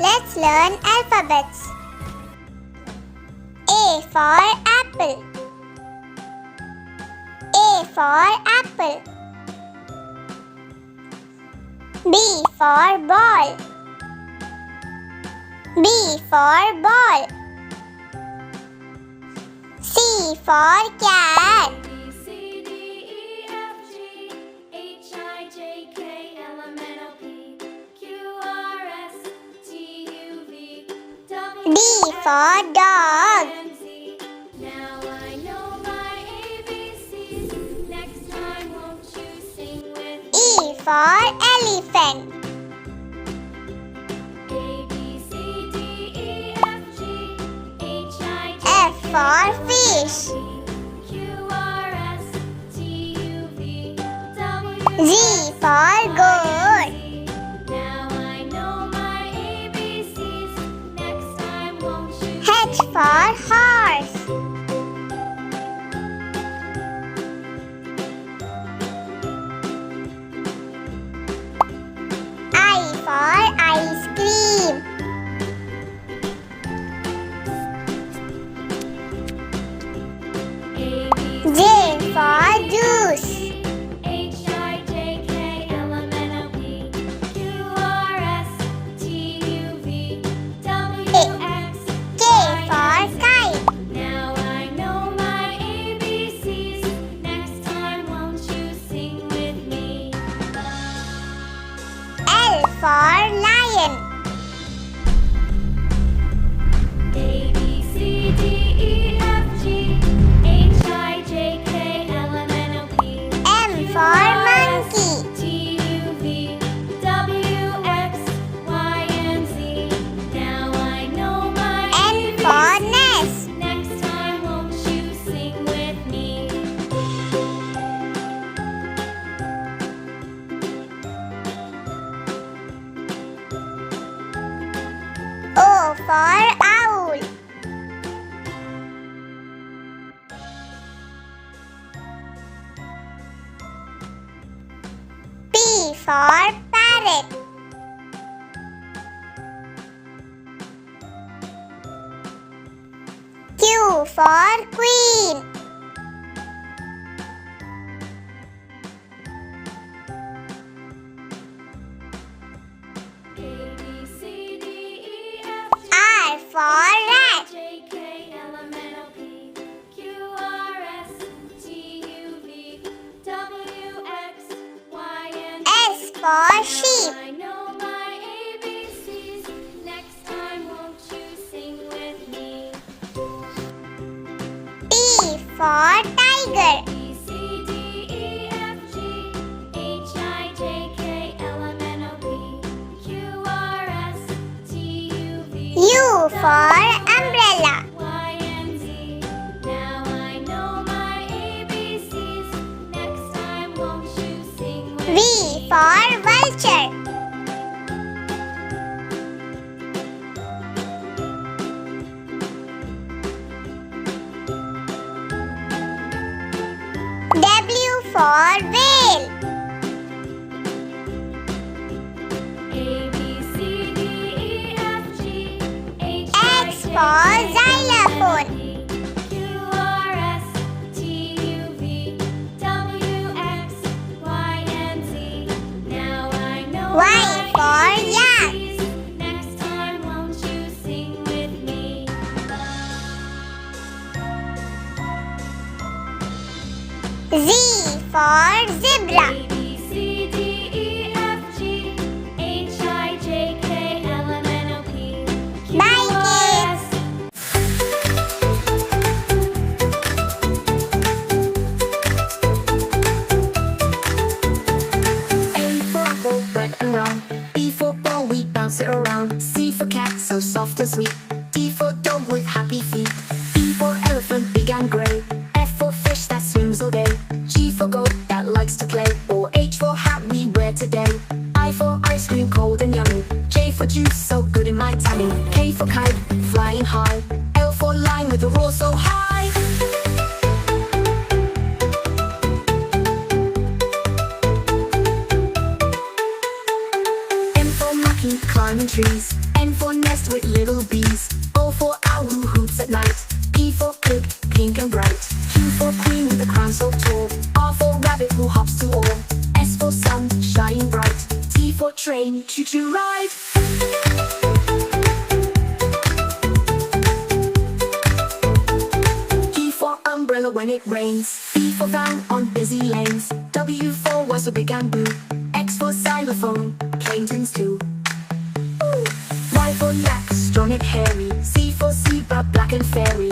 Let's learn alphabets. A for apple. A for apple. B for ball. B for ball. C for cat. D for dog. Now I know my ABCs. Next time won't you sing with me? E for elephant. A, B, C, D, E, F, G, H, I, J, F K, for L, M, fish. N, O, P, Q, R, S, T, U, V, W, G X, for Y, goat. and Z. Now I know my ABCs. Next time won't you H sing for horse. I for ice cream. A, B, J for juice. H, I, J, K, L, M, N, O, P, Q, R, S, T, U, V, W, X, K Y, for and Z. kite. Now I know my ABCs. Next time won't you sing with me? L for lion. A, B, C, D, E, F, G, H, I, J, K, L, M, N, O, P, M for monkey. T, U, V, W, X, Y, and Z. Now I know my N for nest. Next time won't you sing with me? O for owl. P for parrot. Q for queen. A, B, C, D, E, F, G, R for rat. J, K, L, M, N, O, P, Q, R, S, T, U, V, W, X, Y, and Z. S for sheep. I know my ABCs. Next time won't you sing with me? T for tiger. B, C, D, E, F, G, H, I, J, K, L, M, N, O, P, Q, R, S, T, U, V, U for umbrella. Y, and Z. Now I know my ABCs. Next time won't you sing with V me? for vulture. W for whale. A, B, C, D, E, F, G, H, X for xylophone. Q, R, S, T, U, V, W, X, Y, and Z. Now I know Y my for yak. ABCs. Next time won't you sing with me? Z for zebra. A, B, C, D, E, F, G, H, I, J, K, L, M, N, O, P, Q, Bye, R, kids. S. A for apple, red and round. B for ball, we bounce it around. C for cat, so soft and sweet. D for dog with happy feet. E for elephant, big and grey. F for fish that swims all day. G for goat that likes to play. Or H for hat we wear today. I for ice cream, cold and yummy. J for juice, so good in my tummy. K for kite, flying high. L for line with a roar so high. M for monkey, monkey climbing trees. N for nest with little bees. O for owl who hoots at night. P for pig, pink and bright. Q for queen with a crown so tall. R for rabbit who hops to all. S for sun, shining bright. T for train, choo-choo ride. E for umbrella when it rains. B for van on busy lanes. W for whistle big and blue. X for xylophone, playing tunes too. Y for yak, strong and hairy. Z for zebra, black and fairy.